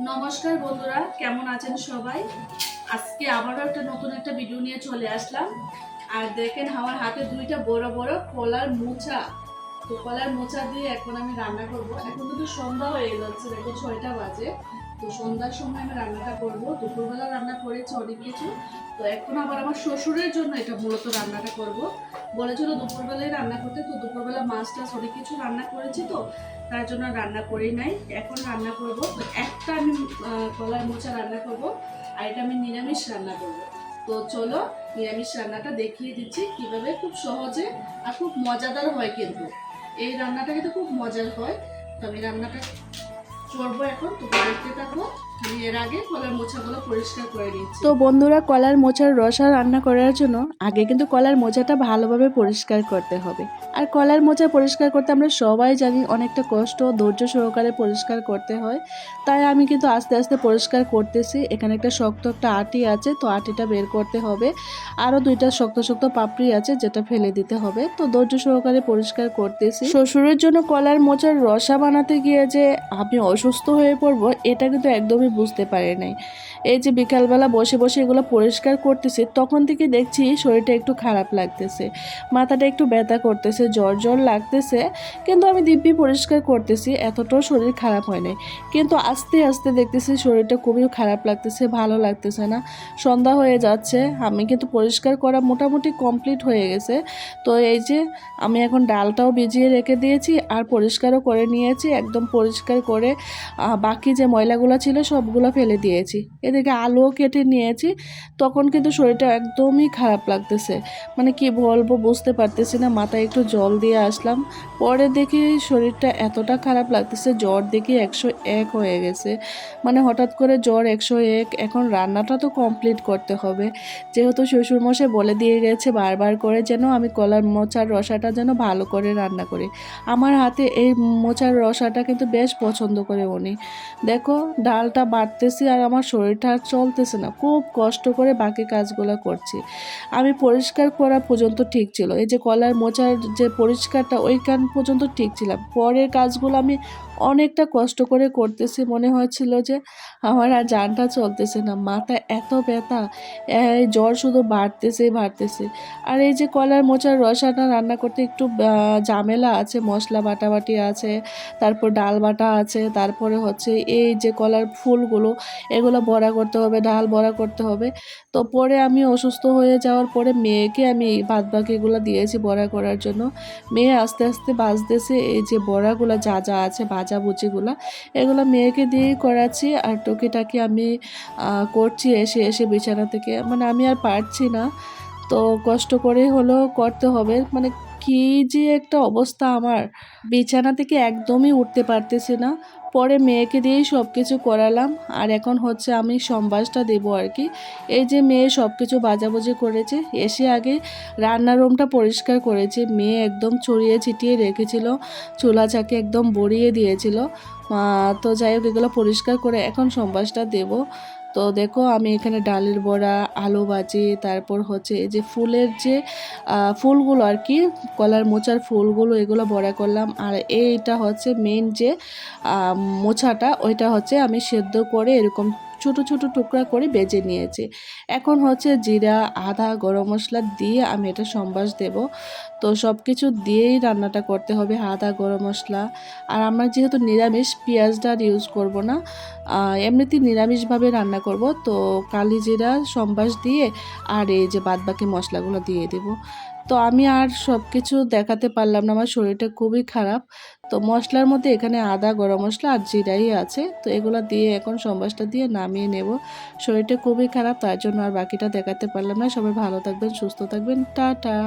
নমস্কার বন্ধুরা, কেমন আছেন সবাই? আজকে আবারও নতুন একটা ভিডিও নিয়ে চলে আসলাম। আর দেখেন আমার হাতে দুইটা বড় বড় কলার মোচা। তো কলার মোচা দিয়ে এখন আমি রান্না করব। এখন কিন্তু সন্ধ্যা হয়ে যাচ্ছে, দেখো 6টা বাজে। তো সন্ধ্যার সময় আমি রান্নাটা করব। দুপুরবেলা রান্না করেছি অনেক কিছু। তো এখন আবার আমার শ্বশুরের জন্য এটা মূলত রান্নাটা করব। বলেছিল দুপুরবেলায় রান্না করতে, তো দুপুরবেলা মাছ টাছ অনেক কিছু রান্না করেছি, তো তার জন্য রান্না করি নাই। এখন রান্না করব। তো একটা আমি কলার মোচা রান্না করব, আর এটা আমি নিরামিষ রান্না করব। তো চলো নিরামিষ রান্নাটা দেখিয়ে দিচ্ছি কিভাবে খুব সহজে আর খুব মজাদার হয়। কিন্তু এই রান্নাটা কিন্তু খুব মজার হয়। তো আমি রান্নাটা করবো এখন, তো দেখতে থাকো। আমি এর আগে কলার মোচাগুলো পরিষ্কার করে নিচ্ছি। তো বন্ধুরা, কলার মোচার রসা রান্না করার জন্য আগে কিন্তু কলার মোচাটা ভালোভাবে পরিষ্কার করতে হবে। আর কলার মোচা পরিষ্কার করতে আমরা সবাই জানি অনেকটা কষ্ট, ধৈর্য সহকারে পরিষ্কার করতে হয়। তাই আমি কিন্তু আস্তে আস্তে পরিষ্কার করতেছি। এখানে একটা শক্ত একটা আটি আছে, তো আটিটা বের করতে হবে। আরও দুইটা শক্ত শক্ত পাপড়ি আছে, যেটা ফেলে দিতে হবে। তো ধৈর্য সহকারে পরিষ্কার করতেছি। শ্বশুরের জন্য কলার মোচার রসা বানাতে গিয়ে যে আমি অসুস্থ হয়ে পড়বো, এটা কিন্তু একদমই বুঝতে পারি নাই। এই যে বিকালবেলা বসে বসে এগুলো পরিষ্কার করতেছি, তখন থেকে দেখছি শরীরটা একটু খারাপ লাগতেছে, মাথাটা একটু ব্যথা করতেছে, জ্বর জ্বর লাগতেছে। কিন্তু আমি দিব্যি পরিষ্কার করতেছি, এতটাও শরীর খারাপ হয় নাই। কিন্তু আস্তে আস্তে দেখতেছি শরীরটা খুবই খারাপ লাগতেছে, ভালো লাগতেছে না। সন্ধ্যা হয়ে যাচ্ছে, আমি কিন্তু পরিষ্কার করা মোটামুটি কমপ্লিট হয়ে গেছে। তো এই যে আমি এখন ডালটাও ভিজিয়ে রেখে দিয়েছি, আর পরিষ্কারও করে নিয়েছি। একদম পরিষ্কার করে বাকি যে ময়লাগুলো ছিল সবগুলো ফেলে দিয়েছি। এদিকে আলুও কেটে নিয়েছি। তখন কিন্তু শরীরটা একদমই খারাপ লাগতেছে, মানে কি বলবো বুঝতে পারতেছি না। মাথায় একটু জল দিয়ে আসলাম, পরে দেখি শরীরটা এতটা খারাপ লাগতেছে, জ্বর দেখি 101 হয়ে গেছে। মানে হঠাৎ করে জ্বর 101। এখন রান্নাটা তো কমপ্লিট করতে হবে, যেহেতু শ্বশুরমশাই বলে দিয়ে গেছে বারবার করে যেন আমি কলার মোচার রসাটা যেন ভালো করে রান্না করি। আমার হাতে এই মোচার রসাটা কিন্তু বেশ পছন্দ করে উনি। দেখো ডালটা বাটতেছি, আর আমার শরীরটা আর চলতেছে না, খুব কষ্ট করে বাকি কাজগুলো করছি। আমি পরিষ্কার করা পর্যন্ত ঠিক ছিল, এই যে কলার মোচার যে পরিষ্কারটা ওইখান পর্যন্ত ঠিক ছিলাম। পরের কাজগুলো আমি অনেকটা কষ্ট করে করতেছি, মনে হচ্ছিল যে আমার আর জানটা চলতেছে না, মাথা এত ব্যথা, এই জ্বর শুধু বাড়তেছে। আর এই যে কলার মোচার রসাটা রান্না করতে একটু ঝামেলা আছে, মশলা বাটাবাটি আছে, তারপর ডাল বাটা আছে, তারপরে হচ্ছে এই যে কলার ফুলগুলো এগুলো বড়া করতে হবে, ডাল বড়া করতে হবে। তো পরে আমি অসুস্থ হয়ে যাওয়ার পরে মেয়েকে আমি বাদবাকিগুলো দিয়েছি বড়া করার জন্য। মেয়ে আস্তে আস্তে বাজতেছে এই যে বড়াগুলো যা যা আছে ভাজাভুজিগুলো, এগুলো মেয়েকে দিয়েই করাচ্ছি। আর টুকিটাকি আমি করছি এসে এসে বিছানা থেকে, মানে আমি আর পারছি না। তো কষ্ট করে হলেও করতে হবে, মানে কি যে একটা অবস্থা আমার, বিছানা থেকে একদমই উঠতে পারতেছি না। পরে মেয়েকে দিয়েই সব কিছু করালাম। আর এখন হচ্ছে আমি সম্বাসটা দেবো আর কি। এই যে মেয়ে সব কিছু বাজাবুজি করেছে, এসে আগে রান্নার রুমটা পরিষ্কার করেছে। মেয়ে একদম ছড়িয়ে ছিটিয়ে রেখেছিল, চুলা চাকে একদম বড়িয়ে দিয়েছিল। তো যাই হোক, এগুলো পরিষ্কার করে এখন সম্বাসটা দেবো। তো দেখো আমি এখানে ডালের বড়া, আলু ভাজি, তারপর হচ্ছে এই যে ফুলের যে ফুলগুলো আর কি, কলার মোচার ফুলগুলো, এগুলো বড়া করলাম। আর এইটা হচ্ছে মেইন যে মোচাটা, ওইটা হচ্ছে আমি সেদ্ধ করে এরকম ছোট ছোট টুকরা করে বেজে নিয়েছি। এখন হচ্ছে জিরা, আদা, গরম মশলা দিয়ে আমি এটা সম্বাস দেব। তো সব কিছু দিয়েই রান্নাটা করতে হবে, আদা, গরম মশলা। আর আমরা যেহেতু নিরামিষ, পেঁয়াজটা আর ইউজ করব না, এমনিতেই নিরামিষভাবে রান্না করব। তো কালি জিরা সম্বাস দিয়ে আর এই যে বাদবাকি মশলাগুলো দিয়ে দেব। তো আমি আর সব কিছু দেখাতে পারলাম না, আমার শরীরটা খুবই খারাপ। তো মশলার মধ্যে এখানে আদা, গরম মশলা আর জিরাই আছে। তো এগুলো দিয়ে এখন সম্বাসটা দিয়ে নামিয়ে নেব। শরীরটা খুবই খারাপ, তার জন্য আর বাকিটা দেখাতে পারলাম না। সবাই ভালো থাকবেন, সুস্থ থাকবেন, টাটা।